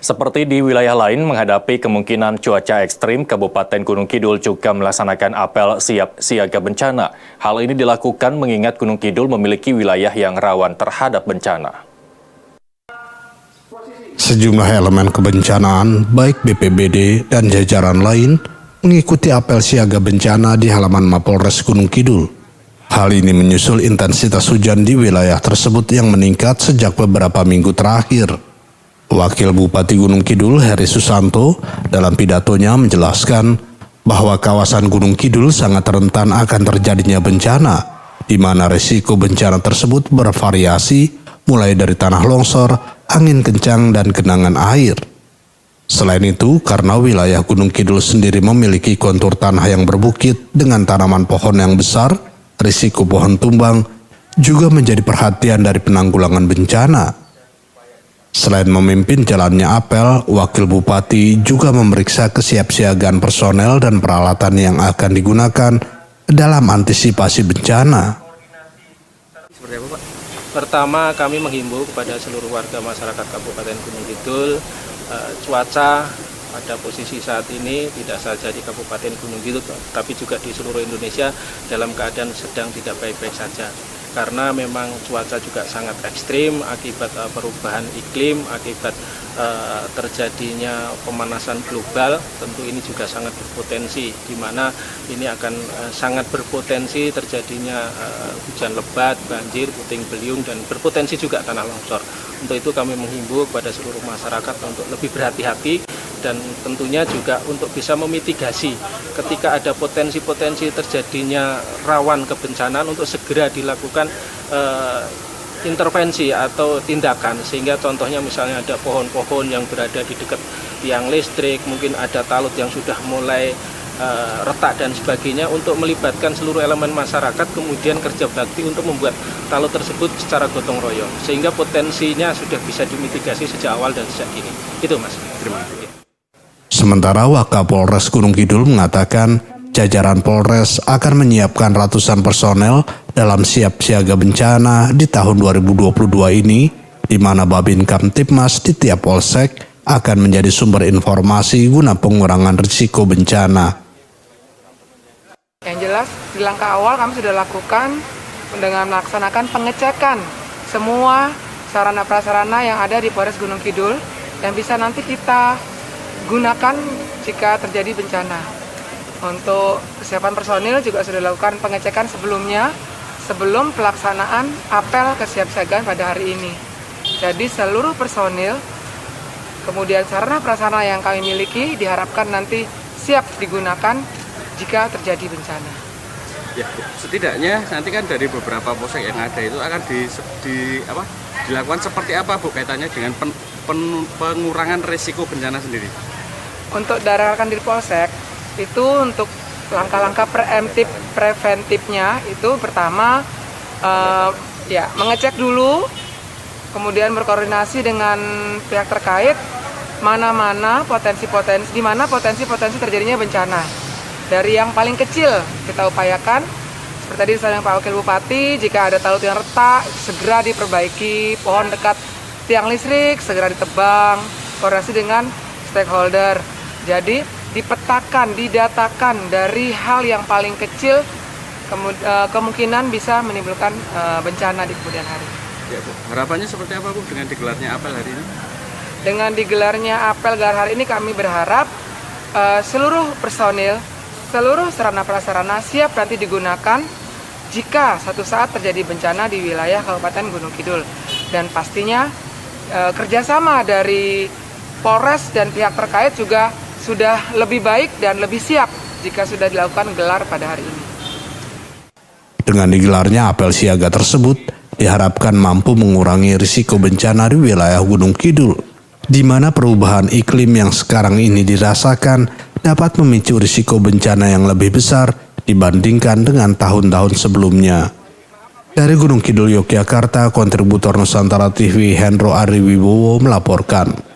Seperti di wilayah lain menghadapi kemungkinan cuaca ekstrim, Kabupaten Gunung Kidul juga melaksanakan apel siap siaga bencana. Hal ini dilakukan mengingat Gunung Kidul memiliki wilayah yang rawan terhadap bencana. Sejumlah elemen kebencanaan, baik BPBD dan jajaran lain, mengikuti apel siaga bencana di halaman Mapolres Gunung Kidul. Hal ini menyusul intensitas hujan di wilayah tersebut yang meningkat sejak beberapa minggu terakhir. Wakil Bupati Gunung Kidul, Heri Susanto, dalam pidatonya menjelaskan bahwa kawasan Gunung Kidul sangat rentan akan terjadinya bencana, di mana risiko bencana tersebut bervariasi mulai dari tanah longsor, angin kencang, dan genangan air. Selain itu, karena wilayah Gunung Kidul sendiri memiliki kontur tanah yang berbukit dengan tanaman pohon yang besar, risiko pohon tumbang juga menjadi perhatian dari penanggulangan bencana. Selain memimpin jalannya apel, Wakil Bupati juga memeriksa kesiapsiagaan personel dan peralatan yang akan digunakan dalam antisipasi bencana. Seperti apa, Pak? Pertama, kami menghimbau kepada seluruh warga masyarakat Kabupaten Gunung Kidul, cuaca pada posisi saat ini tidak saja di Kabupaten Gunung Kidul, tapi juga di seluruh Indonesia dalam keadaan sedang tidak baik-baik saja. Karena memang cuaca juga sangat ekstrim akibat perubahan iklim, akibat terjadinya pemanasan global. Tentu ini juga sangat berpotensi, di mana ini akan sangat berpotensi terjadinya hujan lebat, banjir, puting beliung, dan berpotensi juga tanah longsor. Untuk itu kami menghimbau kepada seluruh masyarakat untuk lebih berhati-hati dan tentunya juga untuk bisa memitigasi ketika ada potensi-potensi terjadinya rawan kebencanaan untuk segera dilakukan intervensi atau tindakan, sehingga contohnya misalnya ada pohon-pohon yang berada di dekat tiang listrik, mungkin ada talut yang sudah mulai retak dan sebagainya, untuk melibatkan seluruh elemen masyarakat kemudian kerja bakti untuk membuat talut tersebut secara gotong royong, sehingga potensinya sudah bisa dimitigasi sejak awal dan sejak dini. Itu Mas, terima kasih. Sementara Wakapolres Gunung Kidul mengatakan jajaran Polres akan menyiapkan ratusan personel dalam siap siaga bencana di tahun 2022 ini, di mana Babin Kamtipmas di tiap polsek akan menjadi sumber informasi guna pengurangan risiko bencana. Yang jelas, di langkah awal kami sudah lakukan dengan melaksanakan pengecekan semua sarana prasarana yang ada di Polres Gunung Kidul yang bisa nanti kita gunakan jika terjadi bencana. Untuk kesiapan personil juga sudah dilakukan pengecekan sebelumnya, sebelum pelaksanaan apel kesiapsiagaan pada hari ini. Jadi seluruh personil, kemudian sarana prasarana yang kami miliki diharapkan nanti siap digunakan jika terjadi bencana. Ya, setidaknya nanti kan dari beberapa polsek yang ada itu akan dilakukan seperti apa, Bu, kaitannya dengan pengurangan risiko bencana sendiri? Untuk rekan di polsek itu untuk langkah-langkah preventifnya itu pertama mengecek dulu, kemudian berkoordinasi dengan pihak terkait di mana potensi terjadinya bencana. Dari yang paling kecil kita upayakan, seperti tadi disampaikan Pak Wakil Bupati, jika ada talut yang retak segera diperbaiki, pohon dekat tiang listrik segera ditebang, koordinasi dengan stakeholder. Jadi dipetakan, didatakan dari hal yang paling kecil kemungkinan bisa menimbulkan bencana di kemudian hari. Ya, Bu. Harapannya seperti apa, Bu, dengan digelarnya apel hari ini? Dengan digelarnya apel hari ini kami berharap seluruh personil, seluruh sarana prasarana siap nanti digunakan jika suatu saat terjadi bencana di wilayah Kabupaten Gunung Kidul. Dan pastinya kerjasama dari Polres dan pihak terkait juga sudah lebih baik dan lebih siap jika sudah dilakukan gelar pada hari ini. Dengan digelarnya apel siaga tersebut, diharapkan mampu mengurangi risiko bencana di wilayah Gunung Kidul, di mana perubahan iklim yang sekarang ini dirasakan dapat memicu risiko bencana yang lebih besar dibandingkan dengan tahun-tahun sebelumnya. Dari Gunung Kidul, Yogyakarta, kontributor Nusantara TV Hendro Ariwibowo melaporkan.